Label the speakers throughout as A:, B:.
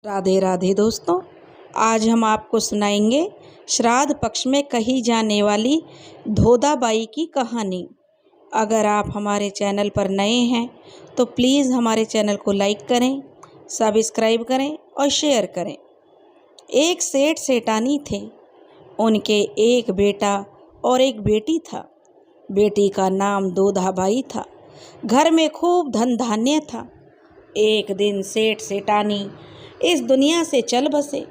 A: राधे राधे दोस्तों, आज हम आपको सुनाएंगे श्राद्ध पक्ष में कही जाने वाली धोधाबाई की कहानी। अगर आप हमारे चैनल पर नए हैं तो प्लीज़ हमारे चैनल को लाइक करें, सब्सक्राइब करें और शेयर करें। एक सेठ सेठानी थे। उनके एक बेटा और एक बेटी था। बेटी का नाम धोधाबाई था। घर में खूब धन धान्य था। एक दिन सेठ सेठानी इस दुनिया से चल बसे।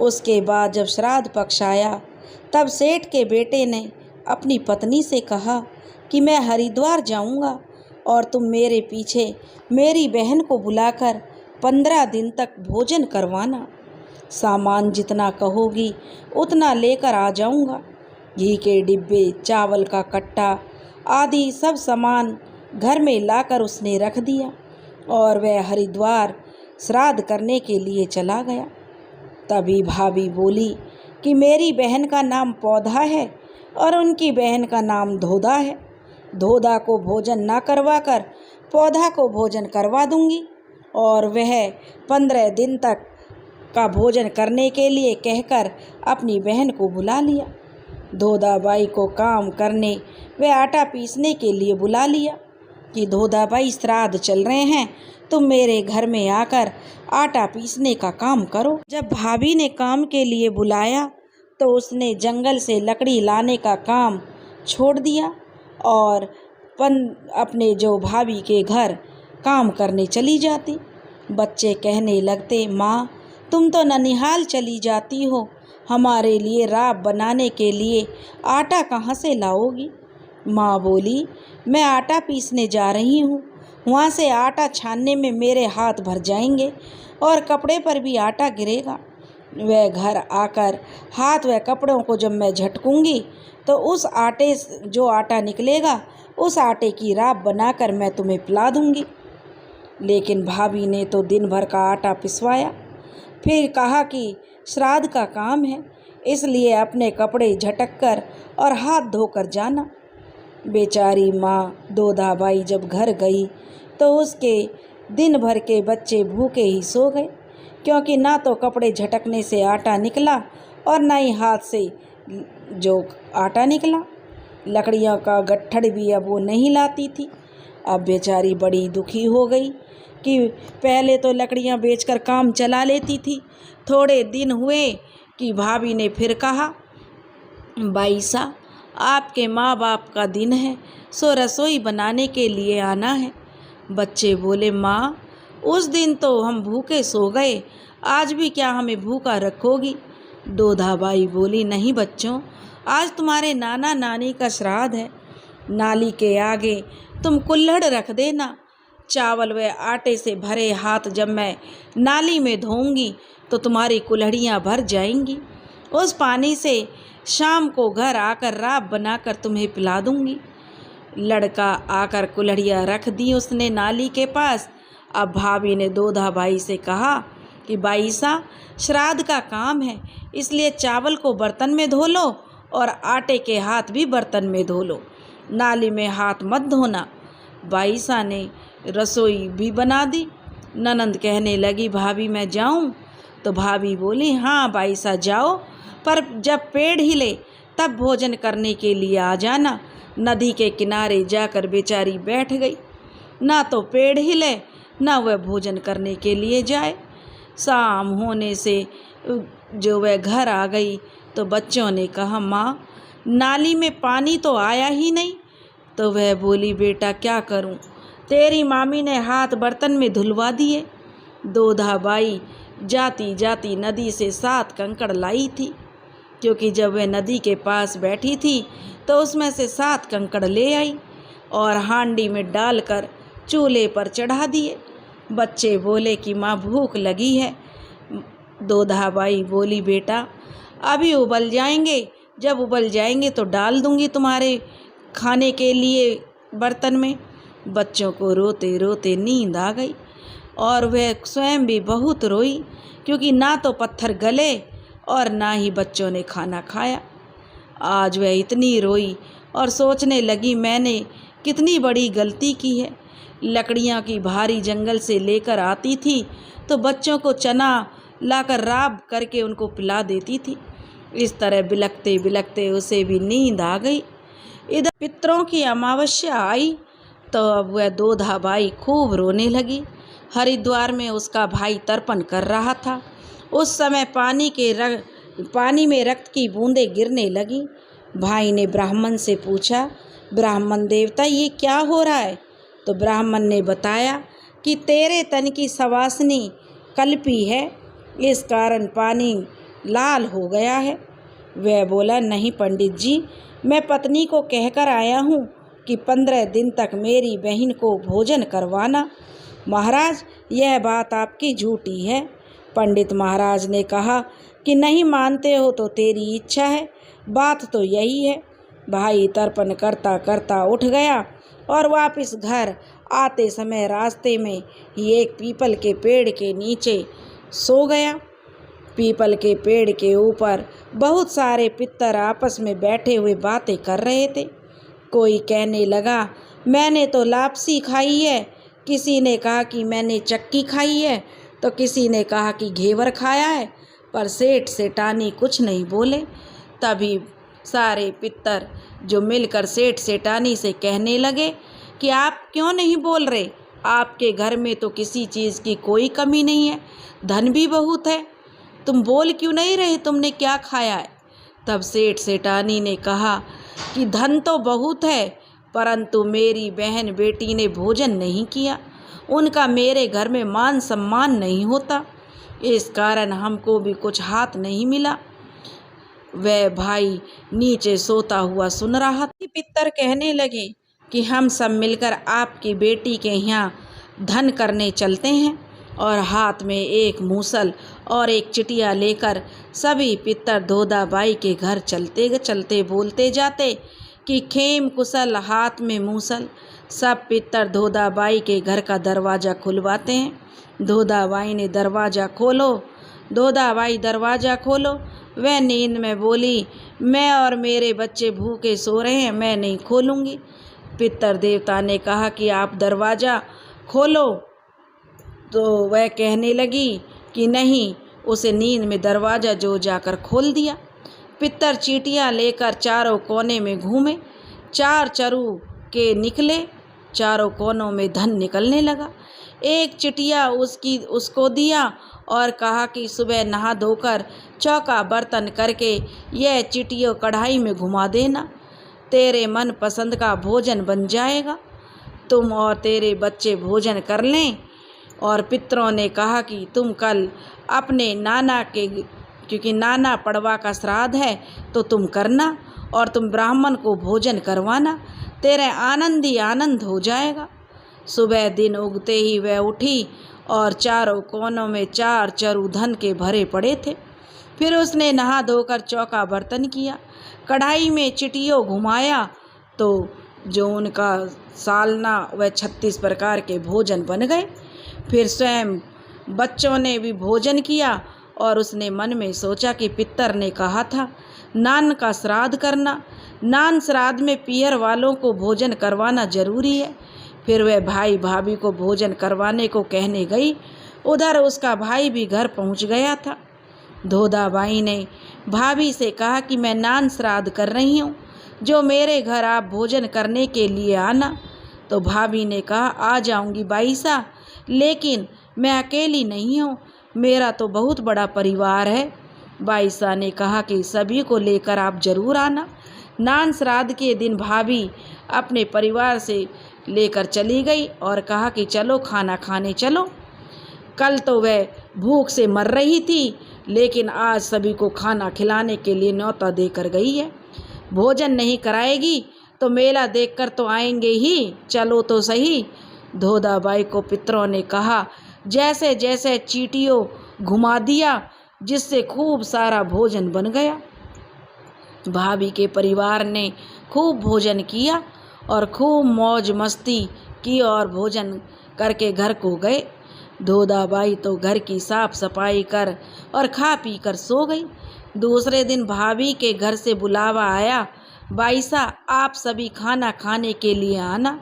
A: उसके बाद जब श्राद्ध पक्ष आया तब सेठ के बेटे ने अपनी पत्नी से कहा कि मैं हरिद्वार जाऊंगा और तुम मेरे पीछे मेरी बहन को बुलाकर 15 दिन तक भोजन करवाना। सामान जितना कहोगी उतना लेकर आ जाऊंगा। घी के डिब्बे, चावल का कट्टा आदि सब सामान घर में लाकर उसने रख दिया और वह हरिद्वार श्राद्ध करने के लिए चला गया। तभी भाभी बोली कि मेरी बहन का नाम पौधा है और उनकी बहन का नाम धोधा है। धोधा को भोजन ना करवाकर पौधा को भोजन करवा दूंगी। और वह 15 दिन तक का भोजन करने के लिए कहकर अपनी बहन को बुला लिया। धोधाबाई को काम करने व आटा पीसने के लिए बुला लिया कि धोधाबाई श्राद्ध चल रहे हैं, तुम मेरे घर में आकर आटा पीसने का काम करो। जब भाभी ने काम के लिए बुलाया तो उसने जंगल से लकड़ी लाने का काम छोड़ दिया और अपने जो भाभी के घर काम करने चली जाती। बच्चे कहने लगते, माँ तुम तो ननिहाल चली जाती हो, हमारे लिए राब बनाने के लिए आटा कहाँ से लाओगी? माँ बोली, मैं आटा पीसने जा रही हूँ, वहाँ से आटा छानने में मेरे हाथ भर जाएंगे और कपड़े पर भी आटा गिरेगा। वह घर आकर हाथ व कपड़ों को जब मैं झटकूंगी तो उस आटे जो आटा निकलेगा उस आटे की राब बनाकर मैं तुम्हें पिला दूंगी। लेकिन भाभी ने तो दिन भर का आटा पिसवाया। फिर कहा कि श्राद्ध का काम है, इसलिए अपने कपड़े झटक कर और हाथ धोकर जाना। बेचारी माँ धोधाबाई जब घर गई तो उसके दिन भर के बच्चे भूखे ही सो गए, क्योंकि ना तो कपड़े झटकने से आटा निकला और ना ही हाथ से जो आटा निकला। लकड़ियों का गट्ठड़ भी अब वो नहीं लाती थी। अब बेचारी बड़ी दुखी हो गई कि पहले तो लकड़ियाँ बेचकर काम चला लेती थी। थोड़े दिन हुए कि भाभी ने फिर कहा, बाईसा आपके माँ बाप का दिन है, सो रसोई बनाने के लिए आना है। बच्चे बोले, माँ उस दिन तो हम भूखे सो गए, आज भी क्या हमें भूखा रखोगी? धोधाबाई बोली, नहीं बच्चों, आज तुम्हारे नाना नानी का श्राद्ध है। नाली के आगे तुम कुल्हड़ रख देना। चावल व आटे से भरे हाथ जब मैं नाली में धोऊंगी तो तुम्हारी कुल्हड़ियाँ भर जाएंगी। उस पानी से शाम को घर आकर राब बनाकर तुम्हें पिला दूंगी। लड़का आकर कुल्हड़ियाँ रख दी उसने नाली के पास। अब भाभी ने धोधाबाई से कहा कि बाईसा श्राद्ध का काम है, इसलिए चावल को बर्तन में धो लो और आटे के हाथ भी बर्तन में धो लो, नाली में हाथ मत धोना। बाईसा ने रसोई भी बना दी। ननंद कहने लगी, भाभी मैं जाऊं? तो भाभी बोली, हाँ बाईसा जाओ, पर जब पेड़ हिले तब भोजन करने के लिए आ जाना। नदी के किनारे जाकर बेचारी बैठ गई। ना तो पेड़ हिले ना वह भोजन करने के लिए जाए। शाम होने से जो वह घर आ गई तो बच्चों ने कहा, माँ नाली में पानी तो आया ही नहीं। तो वह बोली, बेटा क्या करूं, तेरी मामी ने हाथ बर्तन में धुलवा दिए। धोधाबाई जाती जाती नदी से 7 कंकड़ लाई थी, क्योंकि जब वह नदी के पास बैठी थी तो उसमें से 7 कंकड़ ले आई और हांडी में डालकर चूल्हे पर चढ़ा दिए। बच्चे बोले कि माँ भूख लगी है। धोधाबाई बोली, बेटा अभी उबल जाएंगे, जब उबल जाएंगे तो डाल दूंगी तुम्हारे खाने के लिए बर्तन में। बच्चों को रोते रोते नींद आ गई और वह स्वयं भी बहुत रोई, क्योंकि ना तो पत्थर गले और ना ही बच्चों ने खाना खाया। आज वह इतनी रोई और सोचने लगी, मैंने कितनी बड़ी गलती की है। लकड़ियाँ की भारी जंगल से लेकर आती थी तो बच्चों को चना लाकर राब करके उनको पिला देती थी। इस तरह बिलखते बिलखते उसे भी नींद आ गई। इधर पितरों की अमावस्या आई तो अब वह दोधा बाई खूब रोने लगी। हरिद्वार में उसका भाई तर्पण कर रहा था। उस समय पानी में रक्त की बूंदें गिरने लगी। भाई ने ब्राह्मण से पूछा, ब्राह्मण देवता ये क्या हो रहा है? तो ब्राह्मण ने बताया कि तेरे तन की सवासनी कल्पी है, इस कारण पानी लाल हो गया है। वह बोला, नहीं पंडित जी, मैं पत्नी को कहकर आया हूँ कि 15 दिन तक मेरी बहन को भोजन करवाना। महाराज, यह बात आपकी झूठी है। पंडित महाराज ने कहा कि नहीं मानते हो तो तेरी इच्छा है, बात तो यही है। भाई तर्पण करता करता उठ गया और वापस घर आते समय रास्ते में ही एक पीपल के पेड़ के नीचे सो गया। पीपल के पेड़ के ऊपर बहुत सारे पितर आपस में बैठे हुए बातें कर रहे थे। कोई कहने लगा, मैंने तो लापसी खाई है। किसी ने कहा कि मैंने चक्की खाई है, तो किसी ने कहा कि घेवर खाया है, पर सेठ सेठानी कुछ नहीं बोले। तभी सारे पितर जो मिलकर सेठ सेठानी से कहने लगे कि आप क्यों नहीं बोल रहे? आपके घर में तो किसी चीज़ की कोई कमी नहीं है, धन भी बहुत है, तुम बोल क्यों नहीं रहे? तुमने क्या खाया है? तब सेठ सेठानी ने कहा कि धन तो बहुत है, परंतु मेरी बहन बेटी ने भोजन नहीं किया, उनका मेरे घर में मान सम्मान नहीं होता, इस कारण हमको भी कुछ हाथ नहीं मिला। वह भाई नीचे सोता हुआ सुन रहा था। पितर कहने लगे कि हम सब मिलकर आपकी बेटी के यहाँ धन करने चलते हैं। और हाथ में एक मूसल और एक चिटिया लेकर सभी पितर धोधा बाई के घर चलते चलते बोलते जाते कि खेम कुशल हाथ में मूसल। सब पितर धोधा बाई के घर का दरवाज़ा खुलवाते हैं। धोधा बाई ने दरवाज़ा खोलो, धोधा बाई दरवाज़ा खोलो। वह नींद में बोली, मैं और मेरे बच्चे भूखे सो रहे हैं, मैं नहीं खोलूँगी। पितर देवता ने कहा कि आप दरवाज़ा खोलो, तो वह कहने लगी कि नहीं। उसे नींद में दरवाज़ा जो जाकर खोल दिया। पितर चीटियाँ लेकर चारों कोने में घूमे, 4 चरु के निकले, चारों कोनों में धन निकलने लगा। एक चिटिया उसको दिया और कहा कि सुबह नहा धोकर चौका बर्तन करके यह चिटियों कढ़ाई में घुमा देना, तेरे मन पसंद का भोजन बन जाएगा, तुम और तेरे बच्चे भोजन कर लें। और पितरों ने कहा कि तुम कल अपने नाना के, क्योंकि नाना पड़वा का श्राद्ध है, तो तुम करना और तुम ब्राह्मण को भोजन करवाना, तेरे आनंद ही आनंद हो जाएगा। सुबह दिन उगते ही वह उठी और चारों कोनों में 4 चरु धन के भरे पड़े थे। फिर उसने नहा धोकर चौका बर्तन किया, कढ़ाई में चिटियों घुमाया, तो जो उनका सालना वह 36 प्रकार के भोजन बन गए। फिर स्वयं बच्चों ने भी भोजन किया और उसने मन में सोचा कि पितर ने कहा था नान का श्राद्ध करना, नान श्राद्ध में पियर वालों को भोजन करवाना जरूरी है। फिर वह भाई भाभी को भोजन करवाने को कहने गई। उधर उसका भाई भी घर पहुंच गया था। धोधा बाई ने भाभी से कहा कि मैं नान श्राद्ध कर रही हूँ, जो मेरे घर आप भोजन करने के लिए आना। तो भाभी ने कहा, आ जाऊँगी बाईसा, लेकिन मैं अकेली नहीं हूँ, मेरा तो बहुत बड़ा परिवार है। बाईसा ने कहा कि सभी को लेकर आप जरूर आना। नान श्राद्ध के दिन भाभी अपने परिवार से लेकर चली गई और कहा कि चलो खाना खाने चलो। कल तो वह भूख से मर रही थी, लेकिन आज सभी को खाना खिलाने के लिए न्योता देकर गई है। भोजन नहीं कराएगी तो मेला देखकर तो आएंगे ही, चलो तो सही। धोधा बाई को पितरों ने कहा, जैसे जैसे चीटियों घुमा दिया, जिससे खूब सारा भोजन बन गया। भाभी के परिवार ने खूब भोजन किया और खूब मौज मस्ती की और भोजन करके घर को गए। धोधा बाई तो घर की साफ सफाई कर और खा पी कर सो गई। दूसरे दिन भाभी के घर से बुलावा आया, बाईसा आप सभी खाना खाने के लिए आना।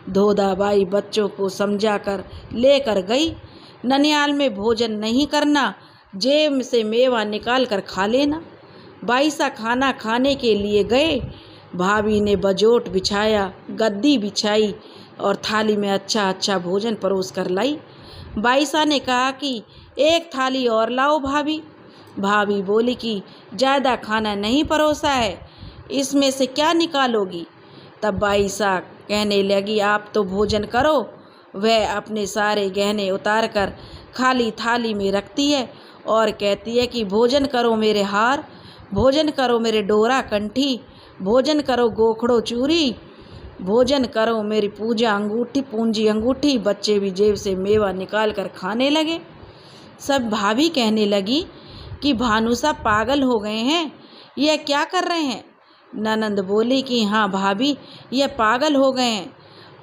A: धोधा बाई बच्चों को समझाकर लेकर गई। ननियाल में भोजन नहीं करना, जेब से मेवा निकाल कर खा लेना। बाईसा खाना खाने के लिए गए। भाभी ने बजोट बिछाया, गद्दी बिछाई और थाली में अच्छा अच्छा भोजन परोस कर लाई। बाईसा ने कहा कि एक थाली और लाओ भाभी। भाभी बोली कि ज़्यादा खाना नहीं परोसा है, इसमें से क्या निकालोगी। तब बाईसा कहने लगी, आप तो भोजन करो। वह अपने सारे गहने उतार कर खाली थाली में रखती है और कहती है कि भोजन करो मेरे हार, भोजन करो मेरे डोरा कंठी, भोजन करो गोखड़ो चूरी, भोजन करो मेरी पूजा अंगूठी पूंजी अंगूठी। बच्चे भी जेब से मेवा निकाल कर खाने लगे। सब भाभी कहने लगी कि भानु साहब पागल हो गए हैं, यह क्या कर रहे हैं। ननंद बोली कि हाँ भाभी, यह पागल हो गए हैं।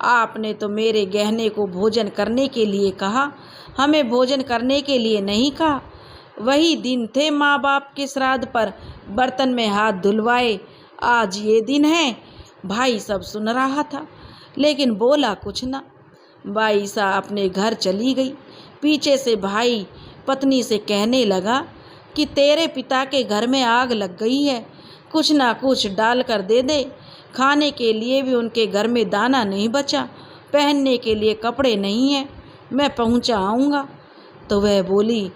A: आपने तो मेरे गहने को भोजन करने के लिए कहा, हमें भोजन करने के लिए नहीं कहा। वही दिन थे माँ बाप के श्राद्ध पर बर्तन में हाथ धुलवाए, आज ये दिन है। भाई सब सुन रहा था लेकिन बोला कुछ ना। बाईसा अपने घर चली गई। पीछे से भाई पत्नी से कहने लगा कि तेरे पिता के घर में आग लग गई है, कुछ ना कुछ डाल कर दे दे। खाने के लिए भी उनके घर में दाना नहीं बचा, पहनने के लिए कपड़े नहीं हैं, मैं पहुंचा आऊँगा। तो वह बोली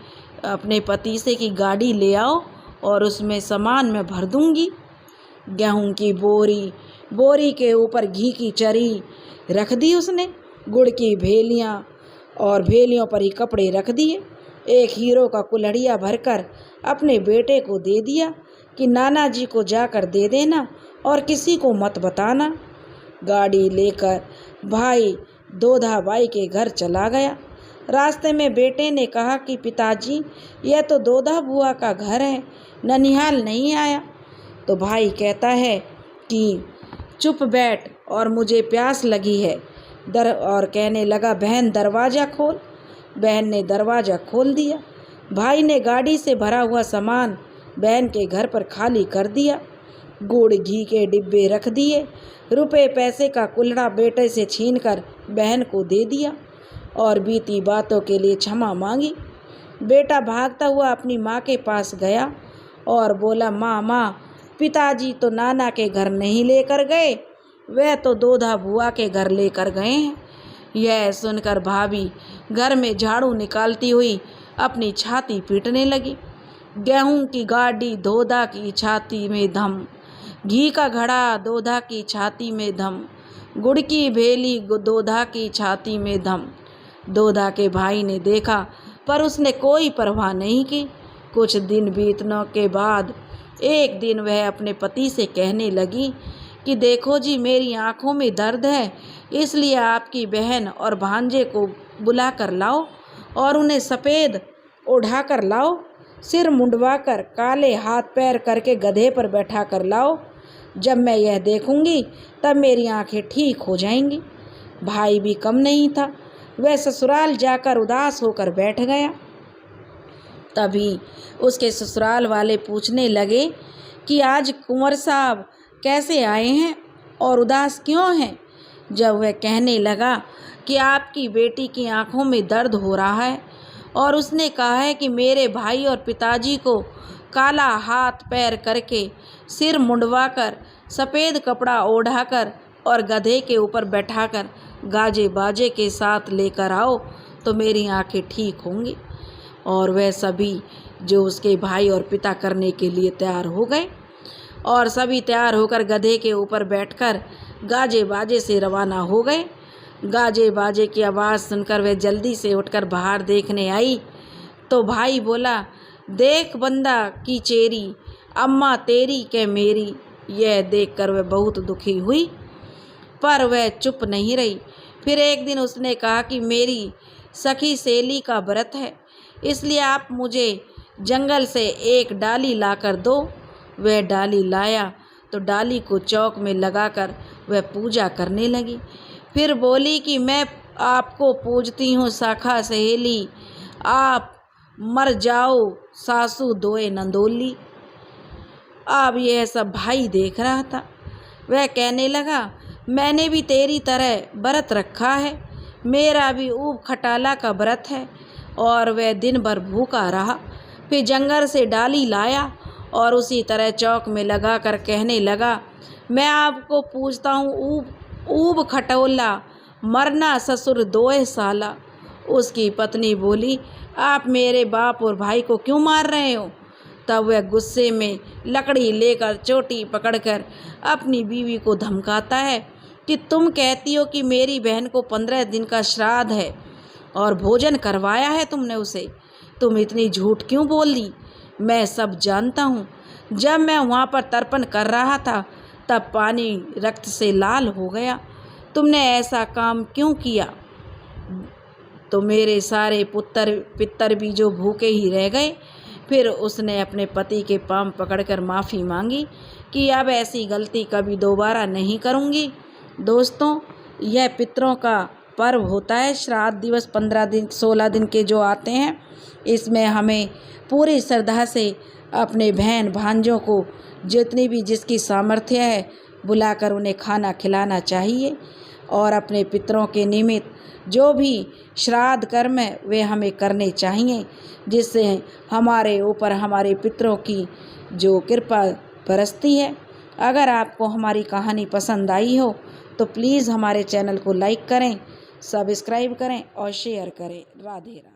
A: अपने पति से कि गाड़ी ले आओ और उसमें सामान मैं भर दूंगी। गेहूं की बोरी, बोरी के ऊपर घी की चरी रख दी उसने, गुड़ की भेलियाँ और भेलियों पर ही कपड़े रख दिए। एक हीरो का कुल्हड़िया भरकर अपने बेटे को दे दिया कि नाना जी को जाकर दे देना और किसी को मत बताना। गाड़ी लेकर भाई दोधा बाई के घर चला गया। रास्ते में बेटे ने कहा कि पिताजी, यह तो दोधा बुआ का घर है, ननिहाल नहीं आया। तो भाई कहता है कि चुप बैठ और मुझे प्यास लगी है। और कहने लगा, बहन दरवाज़ा खोल। बहन ने दरवाज़ा खोल दिया। भाई ने गाड़ी से भरा हुआ सामान बहन के घर पर खाली कर दिया। गुड़ घी के डिब्बे रख दिए। रुपए पैसे का कुल्हड़ा बेटे से छीनकर बहन को दे दिया और बीती बातों के लिए क्षमा मांगी। बेटा भागता हुआ अपनी माँ के पास गया और बोला, माँ, पिताजी तो नाना के घर नहीं लेकर गए, वह तो दोधा बुआ के घर लेकर गए हैं। यह सुनकर भाभी घर में झाड़ू निकालती हुई अपनी छाती पीटने लगी। गेहूं की गाड़ी दोधा की छाती में धम, घी का घड़ा दोधा की छाती में धम, गुड़ की भेली दोधा की छाती में धम। दोधा के भाई ने देखा पर उसने कोई परवाह नहीं की। कुछ दिन बीतने के बाद एक दिन वह अपने पति से कहने लगी कि देखो जी, मेरी आंखों में दर्द है, इसलिए आपकी बहन और भांजे को बुला कर लाओ और उन्हें सफ़ेद ओढ़ा कर लाओ, सिर मुंडवा कर काले हाथ पैर करके गधे पर बैठा कर लाओ। जब मैं यह देखूंगी तब मेरी आंखें ठीक हो जाएंगी। भाई भी कम नहीं था, वह ससुराल जाकर उदास होकर बैठ गया। तभी उसके ससुराल वाले पूछने लगे कि आज कुंवर साहब कैसे आए हैं और उदास क्यों हैं। जब वह कहने लगा कि आपकी बेटी की आंखों में दर्द हो रहा है और उसने कहा है कि मेरे भाई और पिताजी को काला हाथ पैर करके, सिर मुंडवाकर, सफ़ेद कपड़ा ओढ़ाकर और गधे के ऊपर बैठाकर गाजे बाजे के साथ लेकर आओ तो मेरी आंखें ठीक होंगी। और वह सभी जो उसके भाई और पिता करने के लिए तैयार हो गए और सभी तैयार होकर गधे के ऊपर बैठकर गाजे बाजे से रवाना हो गए। गाजे बाजे की आवाज़ सुनकर वह जल्दी से उठकर बाहर देखने आई तो भाई बोला, देख बंदा की चेरी, अम्मा तेरी के मेरी। यह देखकर वह बहुत दुखी हुई पर वह चुप नहीं रही। फिर एक दिन उसने कहा कि मेरी सखी सेली का व्रत है, इसलिए आप मुझे जंगल से एक डाली लाकर दो। वह डाली लाया तो डाली को चौक में लगाकर वह पूजा करने लगी। फिर बोली कि मैं आपको पूजती हूँ शाखा सहेली, आप मर जाओ सासू दोए नंदोली। अब यह सब भाई देख रहा था। वह कहने लगा, मैंने भी तेरी तरह व्रत रखा है, मेरा भी ऊब खटाला का व्रत है। और वह दिन भर भूखा रहा। फिर जंगल से डाली लाया और उसी तरह चौक में लगा कर कहने लगा, मैं आपको पूछता हूँ, ऊब ऊब खटोला, मरना ससुर दोए साला। उसकी पत्नी बोली, आप मेरे बाप और भाई को क्यों मार रहे हो? तब वह गुस्से में लकड़ी लेकर चोटी पकड़कर अपनी बीवी को धमकाता है कि तुम कहती हो कि मेरी बहन को 15 दिन का श्राद्ध है और भोजन करवाया है तुमने उसे, तुम इतनी झूठ क्यों बोल दी? मैं सब जानता हूँ। जब मैं वहाँ पर तर्पण कर रहा था तब पानी रक्त से लाल हो गया। तुमने ऐसा काम क्यों किया? तो मेरे सारे पितर भी जो भूखे ही रह गए। फिर उसने अपने पति के पांव पकड़कर माफ़ी मांगी कि अब ऐसी गलती कभी दोबारा नहीं करूँगी। दोस्तों, यह पितरों का पर्व होता है। श्राद्ध दिवस 15 दिन 16 दिन के जो आते हैं, इसमें हमें पूरी श्रद्धा से अपने बहन भांजों को जितनी भी जिसकी सामर्थ्य है बुलाकर उन्हें खाना खिलाना चाहिए और अपने पितरों के निमित्त जो भी श्राद्ध कर्म है वे हमें करने चाहिए, जिससे हमारे ऊपर हमारे पितरों की जो कृपा बरसती है। अगर आपको हमारी कहानी पसंद आई हो तो प्लीज़ हमारे चैनल को लाइक करें, सब्सक्राइब करें और शेयर करें। राधे राधे।